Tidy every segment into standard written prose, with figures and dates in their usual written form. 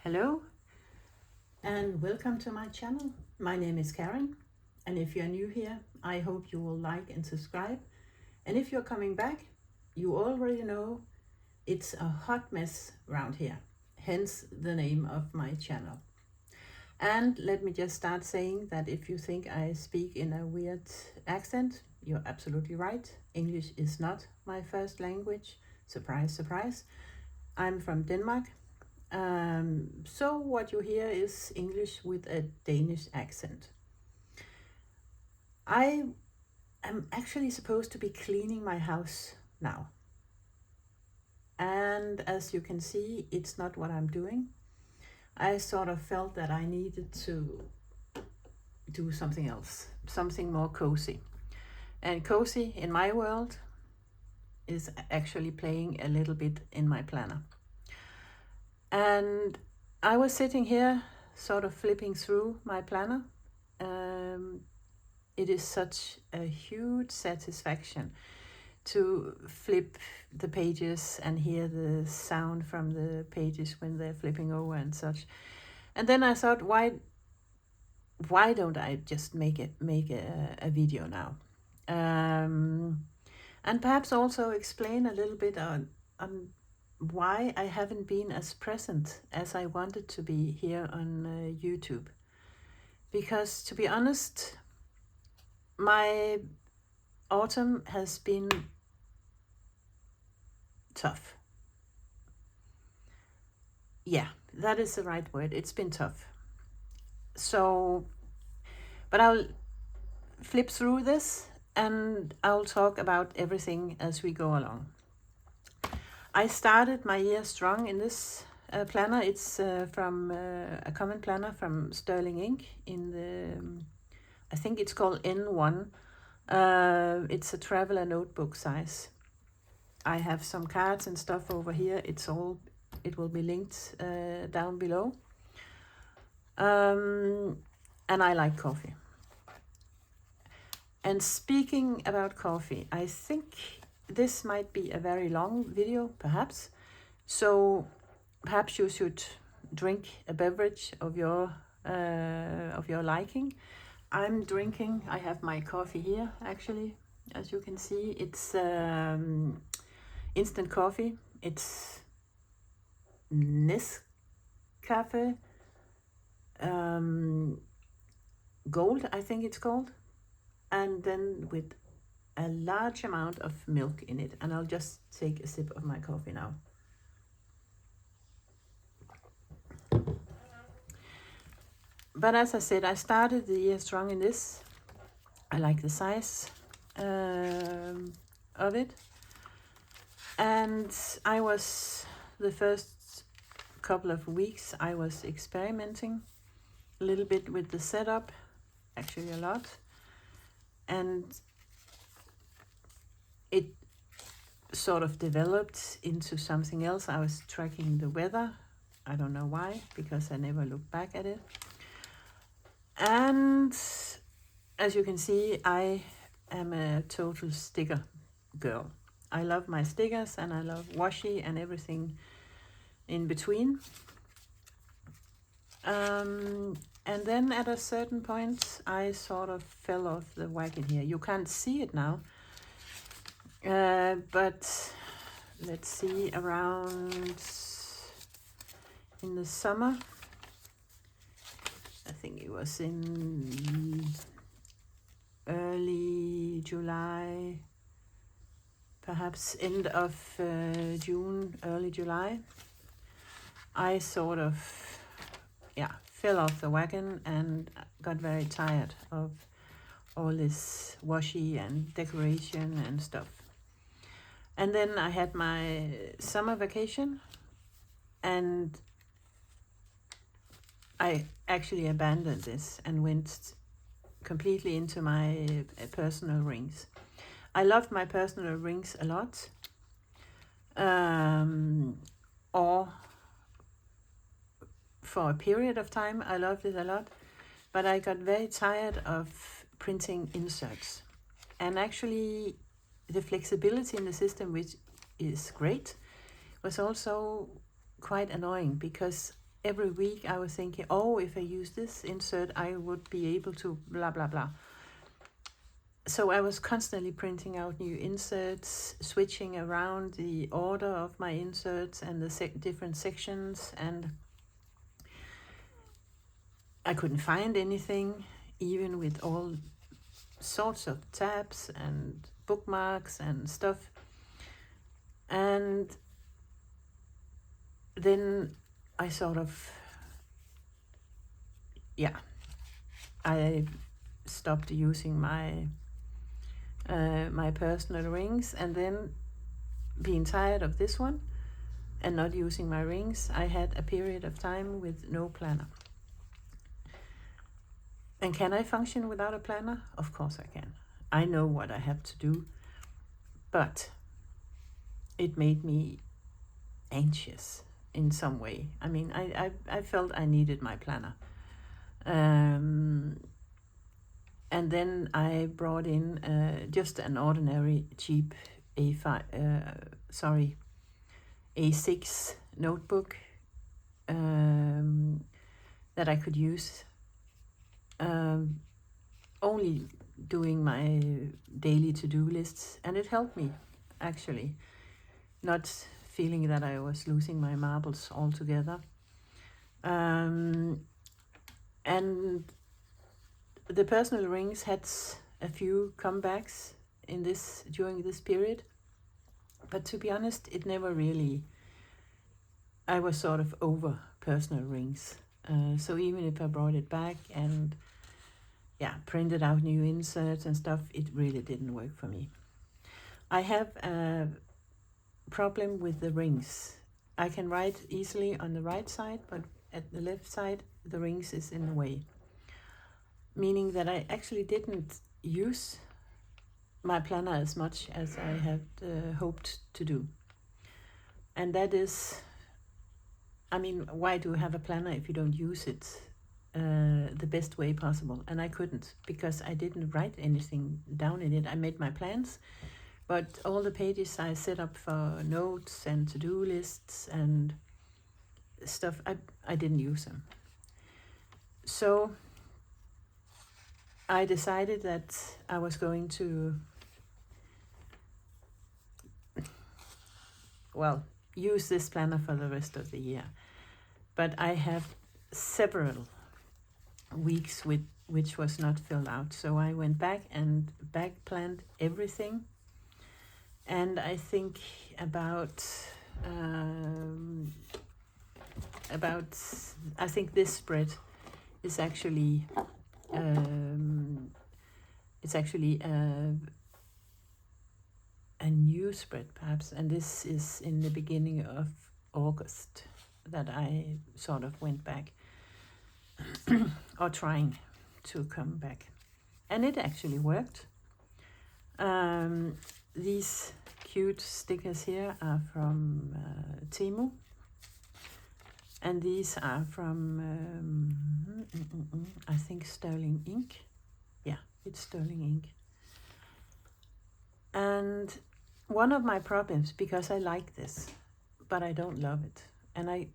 Hello and welcome to my channel. My name is Karen, and if you're new here, I hope you will like and subscribe. And if you're coming back, you already know it's a hot mess around here, hence the name of my channel. And let me just start saying that if you think I speak in a weird accent, you're absolutely right. English is not my first language. Surprise, surprise. I'm from Denmark. So what you hear is English with a Danish accent. I am actually supposed to be cleaning my house now. And as you can see, it's not what I'm doing. I sort of felt that I needed to do something else, something more cozy. And cozy in my world is actually playing a little bit in my planner. And I was sitting here sort of flipping through my planner. It is such a huge satisfaction to flip the pages and hear the sound from the pages when they're flipping over and such. And then I thought, why don't I just make a video now? And perhaps also explain a little bit on why I haven't been as present as I wanted to be here on YouTube. Because to be honest, my autumn has been tough. Yeah, that is the right word. It's been tough. So, but I'll flip through this and I'll talk about everything as we go along. I started my year strong in this planner. It's from a common planner from Sterling Ink in the, I think it's called N1. It's a traveler notebook size. I have some cards and stuff over here. It will be linked down below. And I like coffee. And speaking about coffee, I think this might be a very long video, perhaps. So perhaps you should drink a beverage of your liking. I have my coffee here, actually. As you can see, it's instant coffee. It's Nescafe Gold, I think it's called. And then with a large amount of milk in it. And I'll just take a sip of my coffee now. But as I said, I started the year strong in this. I like the size of it. And I was, the first couple of weeks, I was experimenting a little bit with the setup, actually a lot. And it sort of developed into something else. I was tracking the weather. I don't know why, because I never looked back at it. And as you can see, I am a total sticker girl. I love my stickers and I love washi and everything in between. And then at a certain point, I sort of fell off the wagon here. You can't see it now. But let's see, around in the summer, I think it was in early July, perhaps end of June, early July, I sort of, fell off the wagon and got very tired of all this washi and decoration and stuff. And then I had my summer vacation and I actually abandoned this and went completely into my personal rings. I loved my personal rings a lot. Or for a period of time, I loved it a lot. But I got very tired of printing inserts. And actually, the flexibility in the system, which is great, was also quite annoying because every week I was thinking, oh, if I use this insert, I would be able to blah, blah, blah. So I was constantly printing out new inserts, switching around the order of my inserts and the different sections, and I couldn't find anything, even with all sorts of tabs and bookmarks and stuff. And then I sort of, I stopped using my my personal rings, and then being tired of this one and not using my rings, I had a period of time with no planner. And can I function without a planner? Of course I can. I know what I have to do, but it made me anxious in some way. I mean, I felt I needed my planner. And then I brought in just an ordinary cheap A6 notebook that I could use only doing my daily to-do lists, and it helped me actually, not feeling that I was losing my marbles altogether. And the personal rings had a few comebacks during this period, but to be honest, it never really. I was sort of over personal rings, so even if I brought it back and printed out new inserts and stuff, it really didn't work for me. I have a problem with the rings. I can write easily on the right side, but at the left side, the rings is in the way. Meaning that I actually didn't use my planner as much as I had hoped to do. And that is, I mean, why do you have a planner if you don't use it the best way possible? And I couldn't, because I didn't write anything down in it. I made my plans, but all the pages I set up for notes and to-do lists and stuff, I didn't use them. So I decided that I was going to, use this planner for the rest of the year. But I have several weeks which was not filled out. So I went back and back-planned everything. And I think about I think this spread is actually it's actually a new spread perhaps, and this is in the beginning of August that I sort of went back or trying to come back, and it actually worked. These cute stickers here are from Temu, and these are from I think Sterling Ink. Yeah, it's Sterling Ink. And one of my problems, because I like this, but I don't love it, and I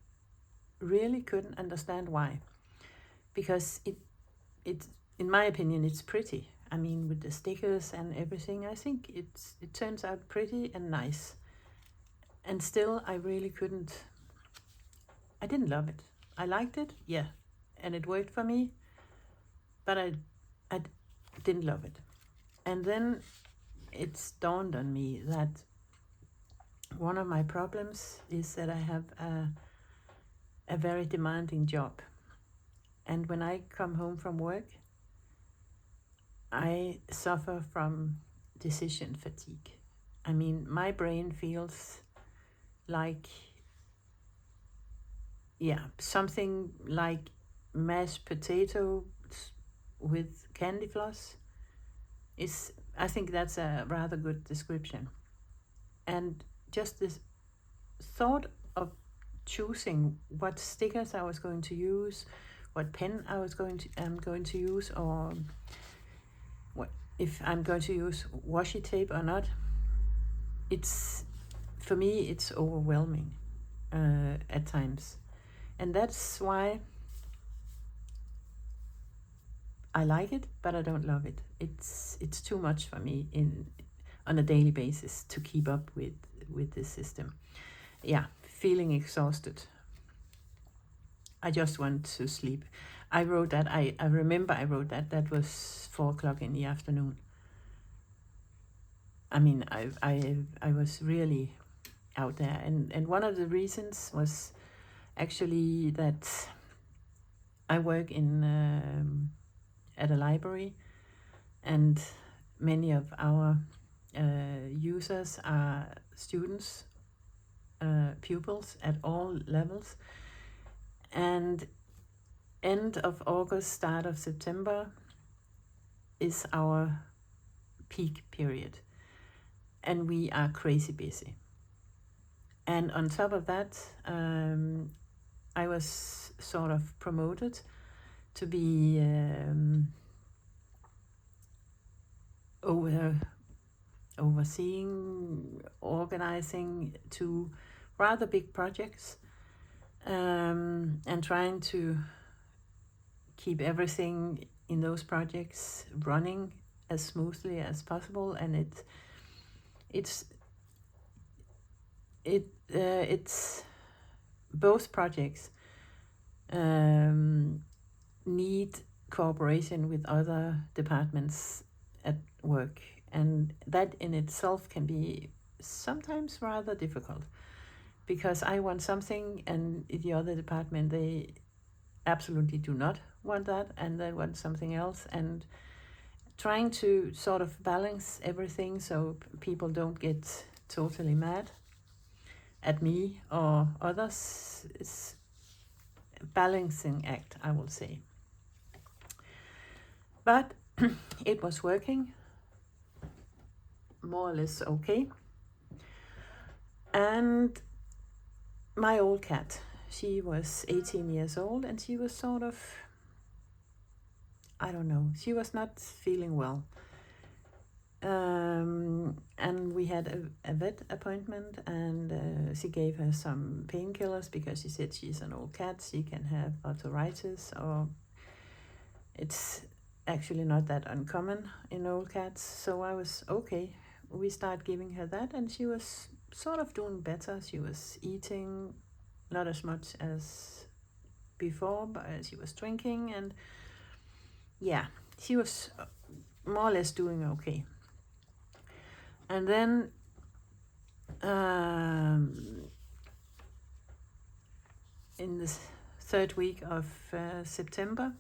really couldn't understand why. Because it in my opinion, it's pretty. I mean, with the stickers and everything, I think it turns out pretty and nice. And still, I really couldn't. I didn't love it. I liked it, yeah, and it worked for me, but I didn't love it. And then it's dawned on me that one of my problems is that I have a very demanding job. And when I come home from work, I suffer from decision fatigue. I mean, my brain feels like, something like mashed potatoes with candy floss. I think that's a rather good description. And just this thought of choosing what stickers I was going to use, what pen I'm going to use, or what if I'm going to use washi tape or not. For me it's overwhelming at times, And that's why I like it, but I don't love it. It's too much for me on a daily basis to keep up with this system. Yeah, feeling exhausted. I just want to sleep. I wrote that. I remember I wrote that. That was 4:00 in the afternoon. I mean, I was really out there, and one of the reasons was actually that I work in at a library, and many of our users are students, pupils at all levels, and end of August, start of September is our peak period, and we are crazy busy. And on top of that, I was sort of promoted to be overseeing, organizing 2 rather big projects, and trying to keep everything in those projects running as smoothly as possible. And it's both projects need cooperation with other departments at work, and that in itself can be sometimes rather difficult, because I want something and the other department, they absolutely do not want that, and they want something else, and trying to sort of balance everything so people don't get totally mad at me or others is a balancing act, I will say. But it was working more or less okay. And my old cat, she was 18 years old, and she was sort of, I don't know, she was not feeling well. And we had a vet appointment, and she gave her some painkillers because she said she's an old cat, she can have arthritis, or it's actually not that uncommon in old cats. So I was okay. We started giving her that, and she was sort of doing better. She was eating, not as much as before, but she was drinking, and yeah, she was more or less doing okay. And then in the 3rd week of September,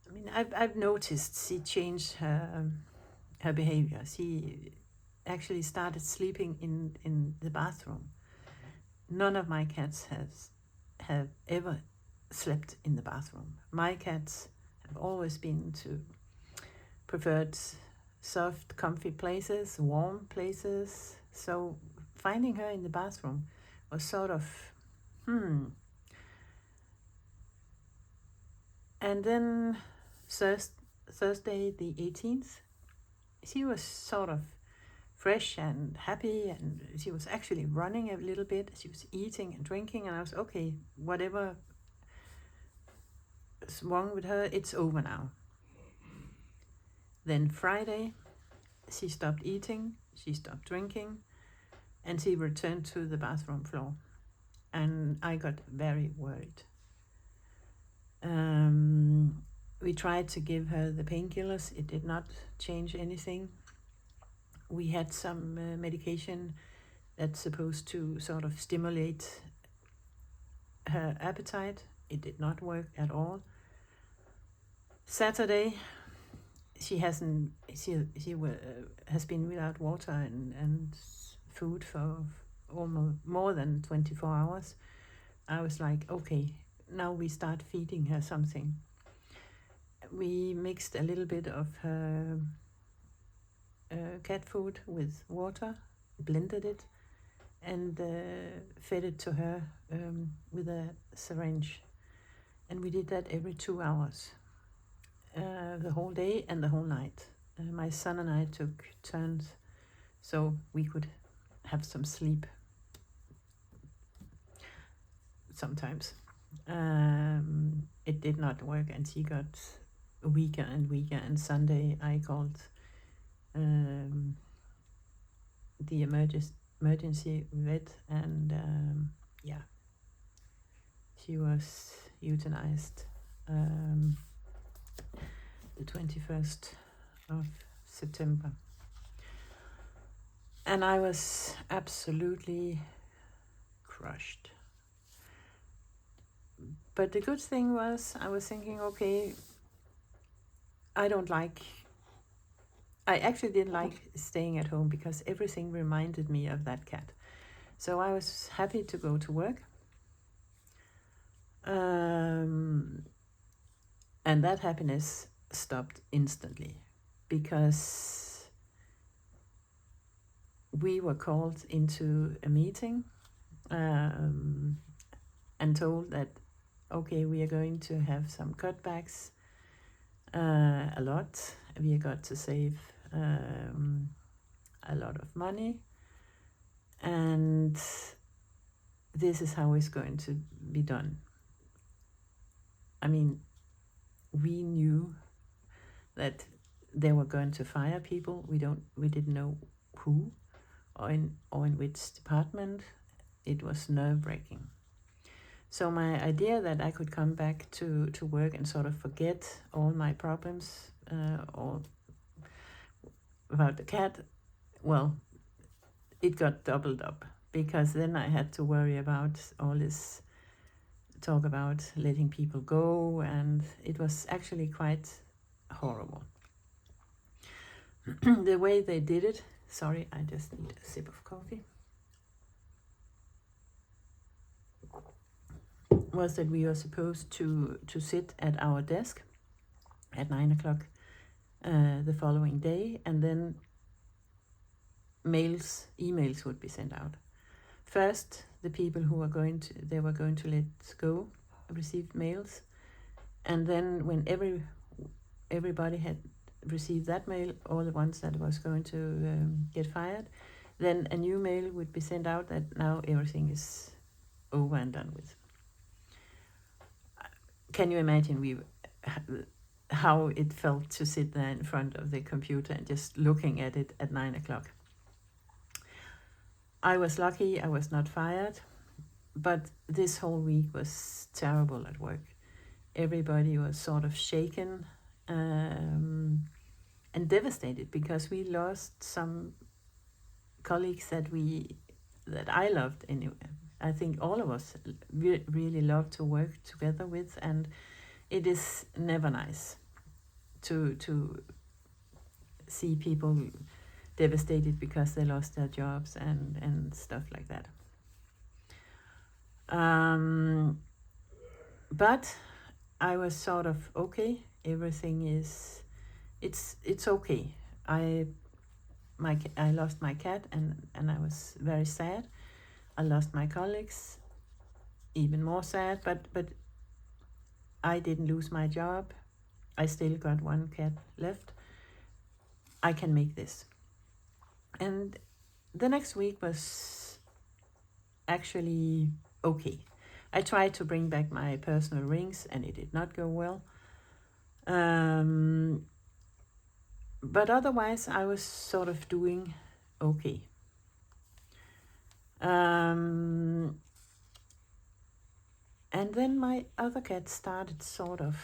I mean, I've noticed she changed her behavior. She actually started sleeping in the bathroom. None of my cats have ever slept in the bathroom. My cats have always been to preferred soft, comfy places, warm places. So finding her in the bathroom was sort of, And then Thursday the 18th, she was sort of fresh and happy, and she was actually running a little bit. She was eating and drinking, and I was okay, whatever is wrong with her, it's over now. Then Friday, she stopped eating, she stopped drinking, and she returned to the bathroom floor, and I got very worried. We tried to give her the painkillers. It did not change anything. We had some medication that's supposed to sort of stimulate her appetite. It did not work at all. Saturday, she has been without water and food for almost more than 24 hours. I was like, okay, now we start feeding her something. We mixed a little bit of her cat food with water, blended it, and fed it to her with a syringe. And we did that every 2 hours, the whole day and the whole night. My son and I took turns so we could have some sleep. sometimes. It did not work, and she got weaker and weaker. And Sunday I called the emergency vet, and yeah, she was euthanized the 21st of September. And I was absolutely crushed. But the good thing was, I was thinking, okay, I actually didn't like staying at home because everything reminded me of that cat. So I was happy to go to work. And that happiness stopped instantly because we were called into a meeting and told that, okay, we are going to have some cutbacks, a lot. We got to save a lot of money, and this is how it's going to be done. I mean, we knew that they were going to fire people. We didn't know who or in which department. It was nerve-wracking. So my idea that I could come back to work and sort of forget all my problems or about the cat, well, it got doubled up, because then I had to worry about all this talk about letting people go, and it was actually quite horrible. The way they did it, sorry, I just need a sip of coffee, was that we were supposed to sit at our desk at 9 o'clock the following day, and then emails would be sent out. First, the people who were going to let go received mails, and then when everybody had received that mail, all the ones that was going to get fired, then a new mail would be sent out that now everything is over and done with. Can you imagine how it felt to sit there in front of the computer and just looking at it at 9 o'clock? I was lucky I was not fired, but this whole week was terrible at work. Everybody was sort of shaken and devastated, because we lost some colleagues that I loved anyway. I think all of us really love to work together with, and it is never nice to see people devastated because they lost their jobs and stuff like that. But I was sort of, okay, everything is, it's okay. I lost my cat, and I was very sad. I lost my colleagues, even more sad, but I didn't lose my job. I still got one cat left. I can make this. And the next week was actually okay. I tried to bring back my personal rings, and it did not go well. But otherwise, I was sort of doing okay. And then my other cat started sort of,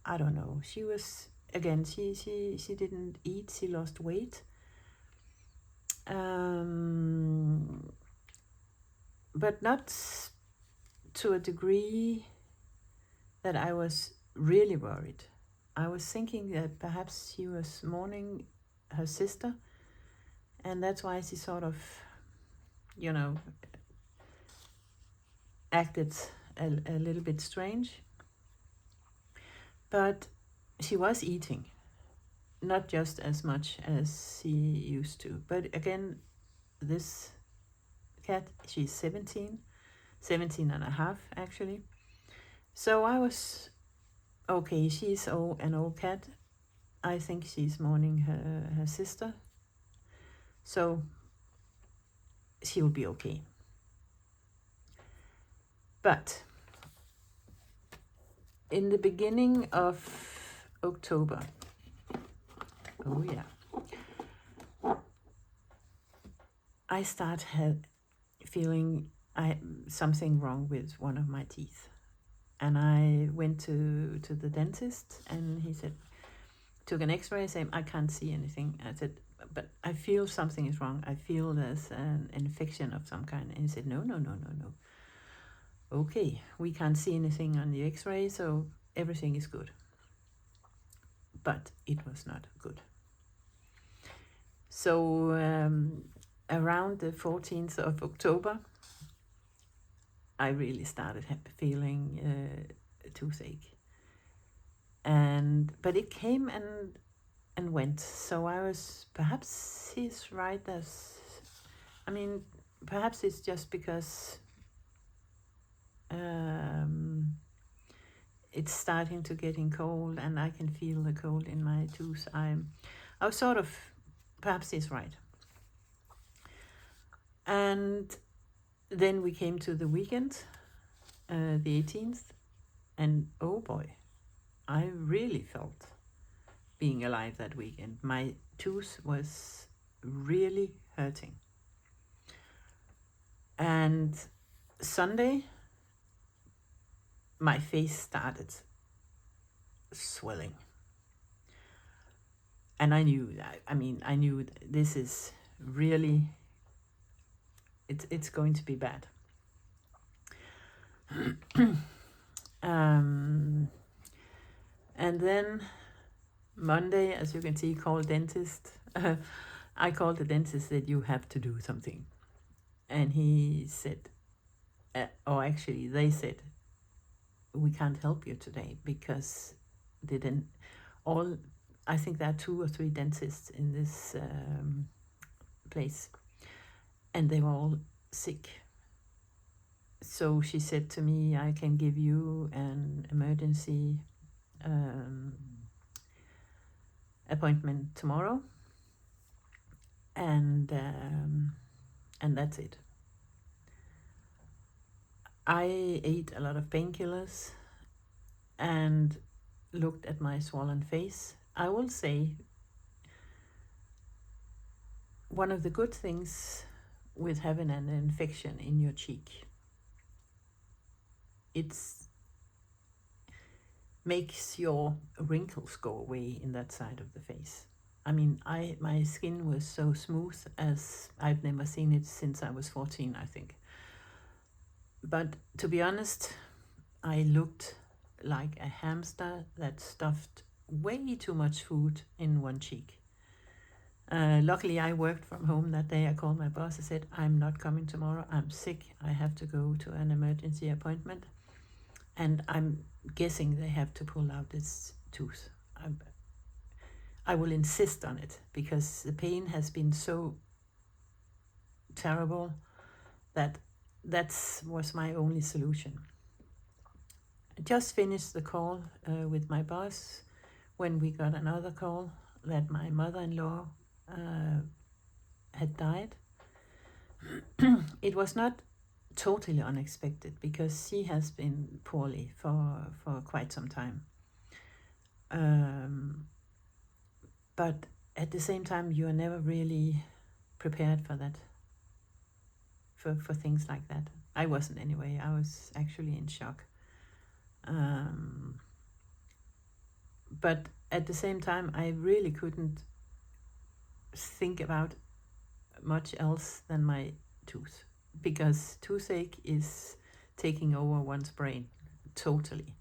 I don't know, she was, again, she didn't eat, she lost weight. But not to a degree that I was really worried. I was thinking that perhaps she was mourning her sister, and that's why she sort of, acted a little bit strange. But she was eating, not just as much as she used to. But again, this cat, she's 17 and a half actually. So I was, okay, she's an old cat. I think she's mourning her sister. So she'll be okay. But in the beginning of October, oh yeah, I start feeling something wrong with one of my teeth. And I went to the dentist, and he said, took an x-ray, saying, I can't see anything. I said, but I feel something is wrong. I feel there's an infection of some kind. And he said, no. Okay, we can't see anything on the x-ray, so everything is good. But it was not good. So around the 14th of October, I really started feeling toothache. But it came and went. So I was, perhaps he's right, perhaps it's just because it's starting to getting cold, and I can feel the cold in my tooth. I was sort of, perhaps he's right. And then we came to the weekend, the 18th, and oh boy, I really felt being alive that weekend. My tooth was really hurting. And Sunday, my face started swelling. And I knew that, I knew this is really, it's going to be bad. And then Monday, as you can see, called dentist. I called the dentist, said, you have to do something. And he said, they said, we can't help you today because I think there are 2 or 3 dentists in this place, and they were all sick. So she said to me, I can give you an emergency appointment tomorrow, and that's it. I ate a lot of painkillers and looked at my swollen face. I will say one of the good things with having an infection in your cheek, it makes your wrinkles go away in that side of the face. My skin was so smooth as I've never seen it since I was 14, I think. But to be honest, I looked like a hamster that stuffed way too much food in one cheek. Luckily, I worked from home that day. I called my boss. I said, I'm not coming tomorrow. I'm sick. I have to go to an emergency appointment. And I'm guessing they have to pull out this tooth. I will insist on it because the pain has been so terrible that was my only solution. I just finished the call with my boss when we got another call that my mother-in-law had died. It was not totally unexpected because she has been poorly for quite some time. But at the same time, you are never really prepared for that, for things like that. I wasn't anyway. I was actually in shock. But at the same time, I really couldn't think about much else than my tooth, because toothache is taking over one's brain totally.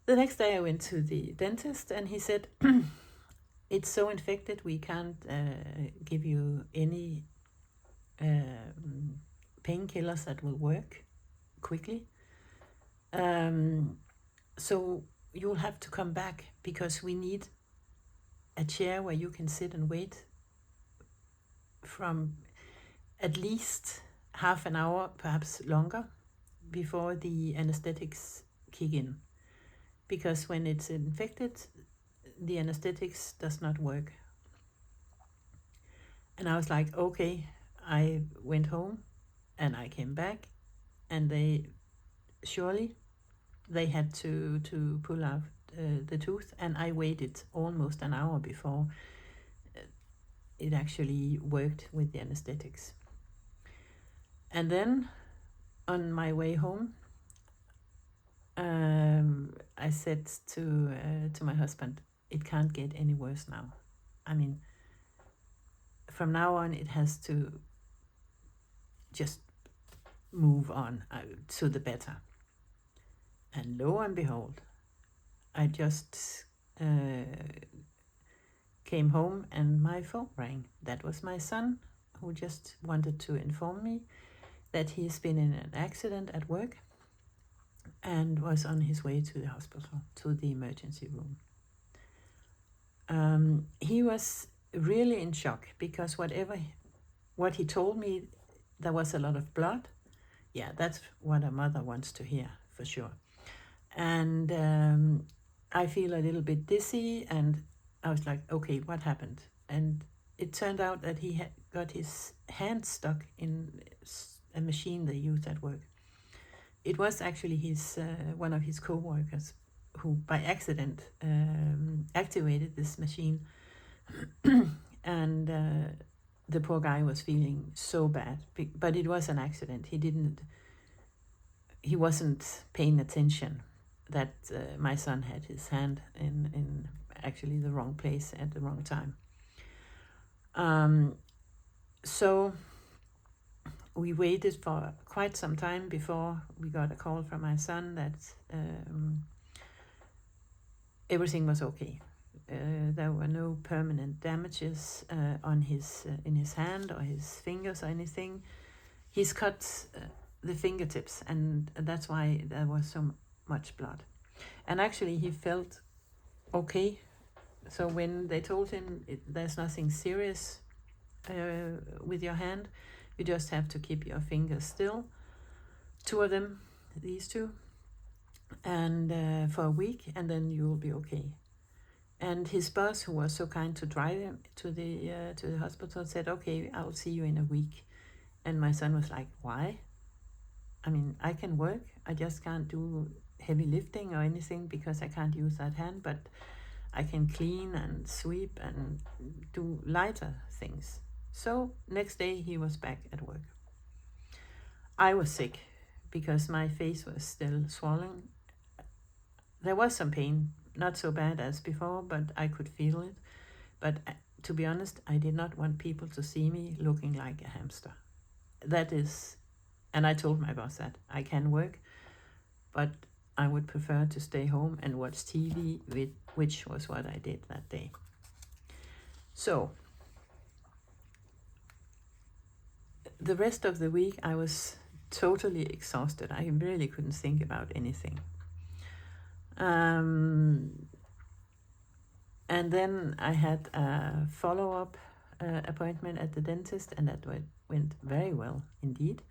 The next day I went to the dentist, and he said, it's so infected we can't give you any painkillers that will work quickly. So you'll have to come back because we need a chair where you can sit and wait from at least half an hour, perhaps longer, before the anesthetics kick in. Because when it's infected, the anesthetics does not work. And I was like, okay. I went home and I came back, and they surely they had to pull out the tooth, and I waited almost an hour before it actually worked with the anesthetics. And then on my way home, I said to my husband, it can't get any worse now. I mean, from now on, it has to just move on to the better. And lo and behold, I just came home and my phone rang. That was my son, who just wanted to inform me that he's been in an accident at work and was on his way to the hospital, to the emergency room. He was really in shock because what he told me, there was a lot of blood. Yeah, that's what a mother wants to hear, for sure. And I feel a little bit dizzy, and I was like, okay, what happened? And it turned out that he had got his hand stuck in a machine they used at work. It was actually one of his co-workers who by accident activated this machine. And the poor guy was feeling so bad, but it was an accident. He wasn't paying attention that my son had his hand in actually the wrong place at the wrong time. So we waited for quite some time before we got a call from my son that everything was okay. There were no permanent damages in his hand or his fingers or anything. He's cut the fingertips, and that's why there was so much blood. And actually he felt okay. So when they told him there's nothing serious with your hand, you just have to keep your fingers still, 2 of them, these 2, and for a week, and then you'll be okay. And his boss, who was so kind to drive him to the hospital, said, okay, I'll see you in a week. And my son was like, why? I mean, I can work, I just can't do heavy lifting or anything because I can't use that hand, but I can clean and sweep and do lighter things. So next day he was back at work. I was sick because my face was still swollen. There was some pain, not so bad as before, but I could feel it. But to be honest, I did not want people to see me looking like a hamster. That is, and I told my boss that I can work, but I would prefer to stay home and watch TV, which was what I did that day. So the rest of the week I was totally exhausted. I really couldn't think about anything. And then I had a follow-up appointment at the dentist, and that went very well indeed.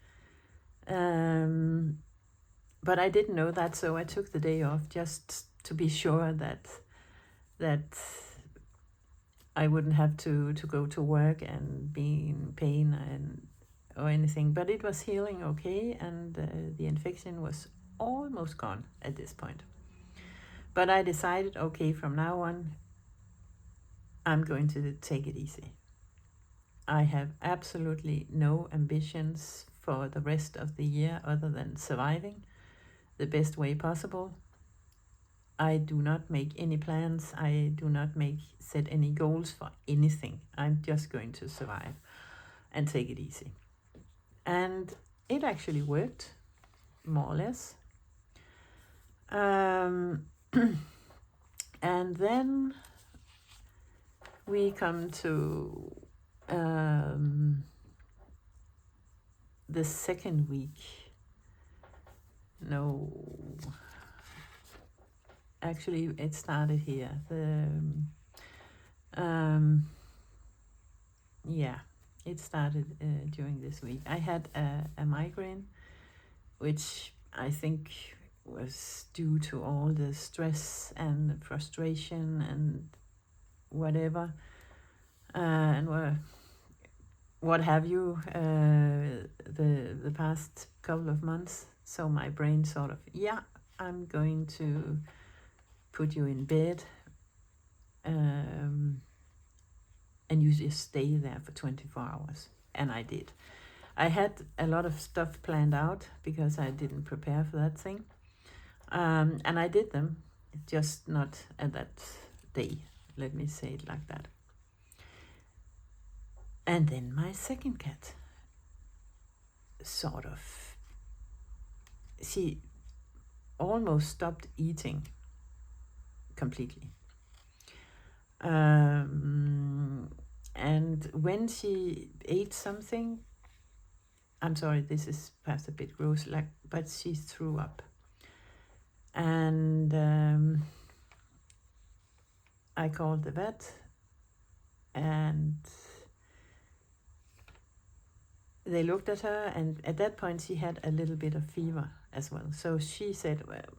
But I didn't know that, so I took the day off just to be sure that I wouldn't have to go to work and be in pain or anything. But it was healing okay, and the infection was almost gone at this point. But I decided, okay, from now on, I'm going to take it easy. I have absolutely no ambitions for the rest of the year other than surviving the best way possible. I do not make any plans. I do not set any goals for anything. I'm just going to survive and take it easy. And it actually worked, more or less. And then we come to the second week. No, actually it started here. It started during this week. I had a migraine, which I think was due to all the stress and frustration and whatever, and what have you, the past couple of months. So my brain sort of, yeah, I'm going to put you in bed, and you just stay there for 24 hours. And I did. I had a lot of stuff planned out because I didn't prepare for that thing. And I did them, just not at that day. Let me say it like that. And then my second cat sort of, she almost stopped eating completely. And when she ate something, I'm sorry, this is perhaps a bit gross, but she threw up. And I called the vet, and they looked at her, and at that point she had a little bit of fever as well. So she said, well,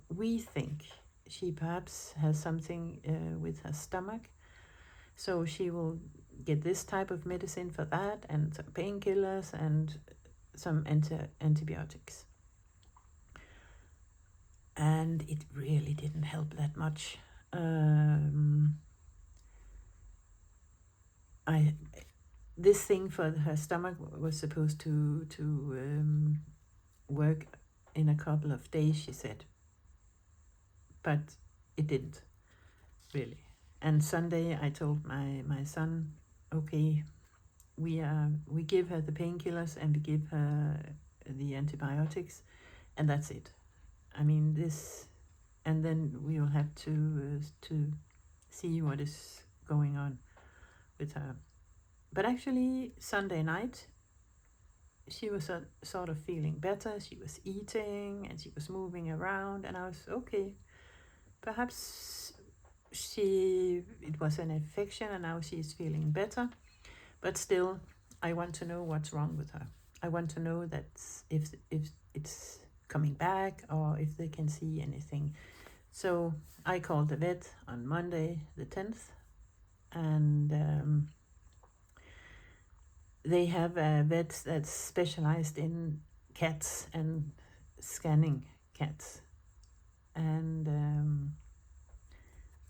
we think she perhaps has something with her stomach, so she will get this type of medicine for that, and some painkillers and some antibiotics. And it really didn't help that much. This thing for her stomach was supposed to work in a couple of days, she said, but it didn't really. And Sunday I told my son, okay, we give her the painkillers and we give her the antibiotics, and that's it. I mean, this, and then we will have to see what is going on with her. But actually, Sunday night, she was sort of feeling better. She was eating and she was moving around, and I was, okay, perhaps it was an infection and now she's feeling better. But still, I want to know what's wrong with her. I want to know that if it's coming back or if they can see anything. So I called the vet on Monday the 10th, and they have a vet that's specialized in cats and scanning cats. And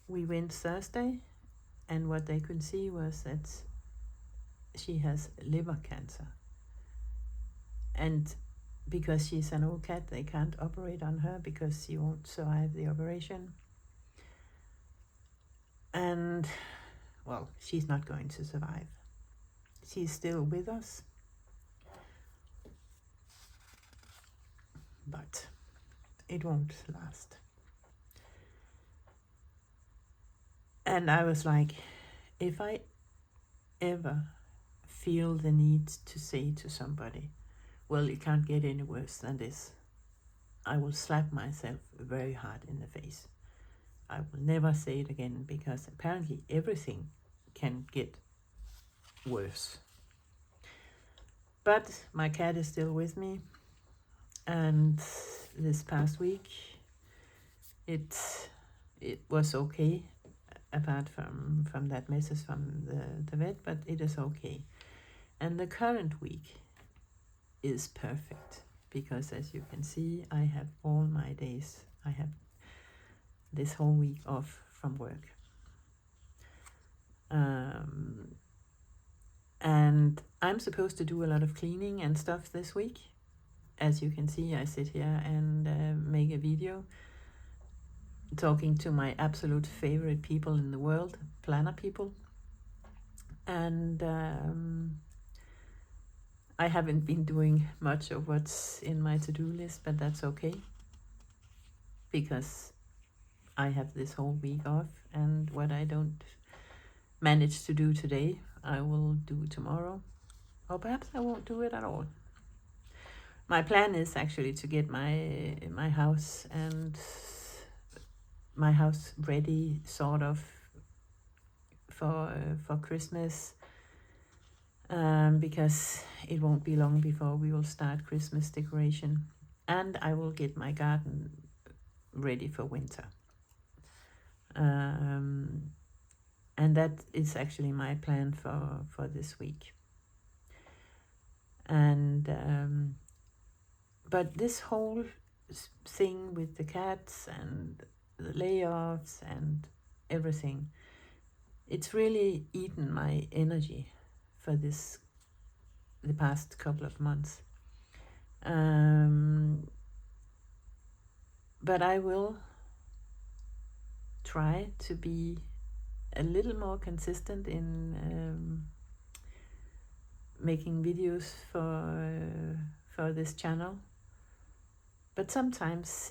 we went Thursday, and what they could see was that she has liver cancer. And because she's an old cat, they can't operate on her because she won't survive the operation. And, well, she's not going to survive. She's still with us, but it won't last. And I was like, if I ever feel the need to say to somebody, well, it can't get any worse than this, I will slap myself very hard in the face. I will never say it again, because apparently everything can get worse. But my cat is still with me, and this past week it was okay, apart from that message from the vet, but it is okay. And the current week is perfect, because as you can see, I have all my days, I have this whole week off from work. And I'm supposed to do a lot of cleaning and stuff this week. As you can see, I sit here and make a video talking to my absolute favorite people in the world, planner people. And I haven't been doing much of what's in my to-do list, but that's okay, because I have this whole week off, and what I don't manage to do today, I will do tomorrow, or perhaps I won't do it at all. My plan is actually to get my house ready, sort of, for Christmas, because it won't be long before we will start Christmas decoration, and I will get my garden ready for winter. And that is actually my plan for this week. And But this whole thing with the cats and the layoffs and everything, it's really eaten my energy for the past couple of months. But I will try to be a little more consistent in making videos for this channel. But sometimes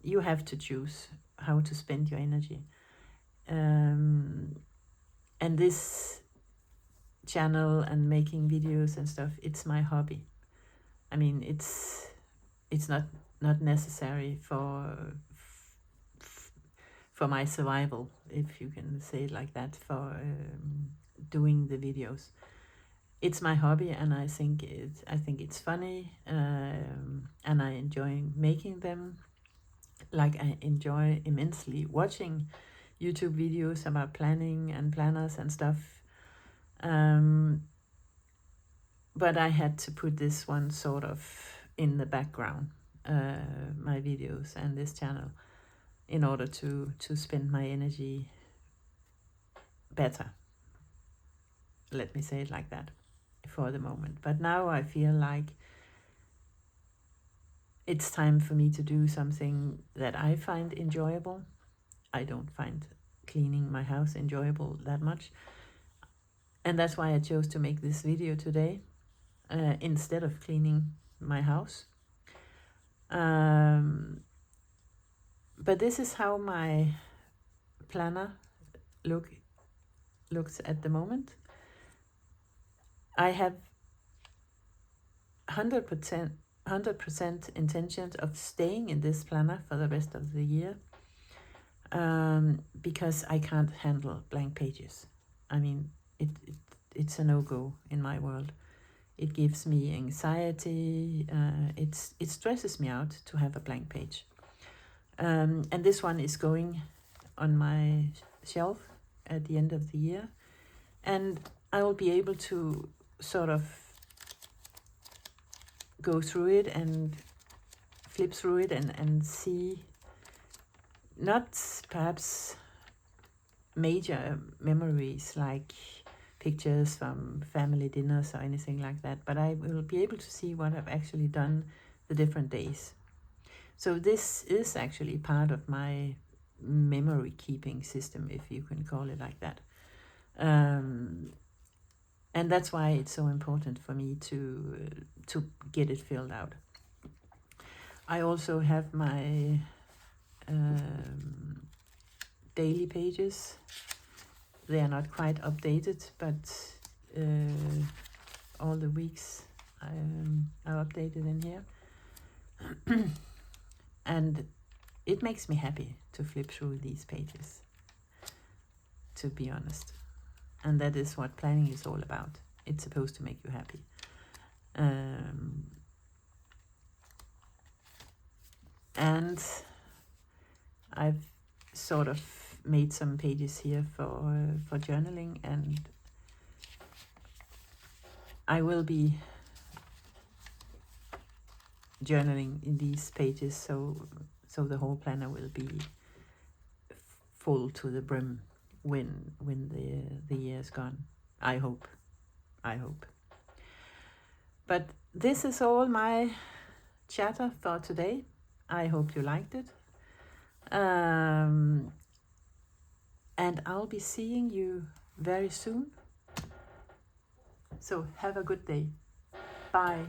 you have to choose how to spend your energy. And this channel and making videos and stuff, it's my hobby. I mean, it's not necessary for my survival, if you can say it like that, for doing the videos. It's my hobby, and I think it's funny, and I enjoy making them. Like, I enjoy immensely watching YouTube videos about planning and planners and stuff. But I had to put this one sort of in the background, my videos and this channel, in order to spend my energy better. Let me say it like that for the moment. But now I feel like it's time for me to do something that I find enjoyable. I don't find cleaning my house enjoyable that much. And that's why I chose to make this video today, instead of cleaning my house. But this is how my planner looks at the moment. I have 100% intention of staying in this planner for the rest of the year, because I can't handle blank pages. I mean, it's a no-go in my world. It gives me anxiety. It stresses me out to have a blank page. And this one is going on my shelf at the end of the year. And I will be able to sort of go through it and flip through it and see, not perhaps major memories like pictures from family dinners or anything like that, but I will be able to see what I've actually done the different days. So this is actually part of my memory keeping system, if you can call it like that. And that's why it's so important for me to get it filled out. I also have my daily pages. They are not quite updated, but all the weeks are updated in here. And it makes me happy to flip through these pages, to be honest. And that is what planning is all about. It's supposed to make you happy. And I've sort of made some pages here for journaling, and I will be journaling in these pages, so the whole planner will be full to the brim when the year is gone. I hope. But this is all my chatter for today. I hope you liked it. And I'll be seeing you very soon. So have a good day. Bye.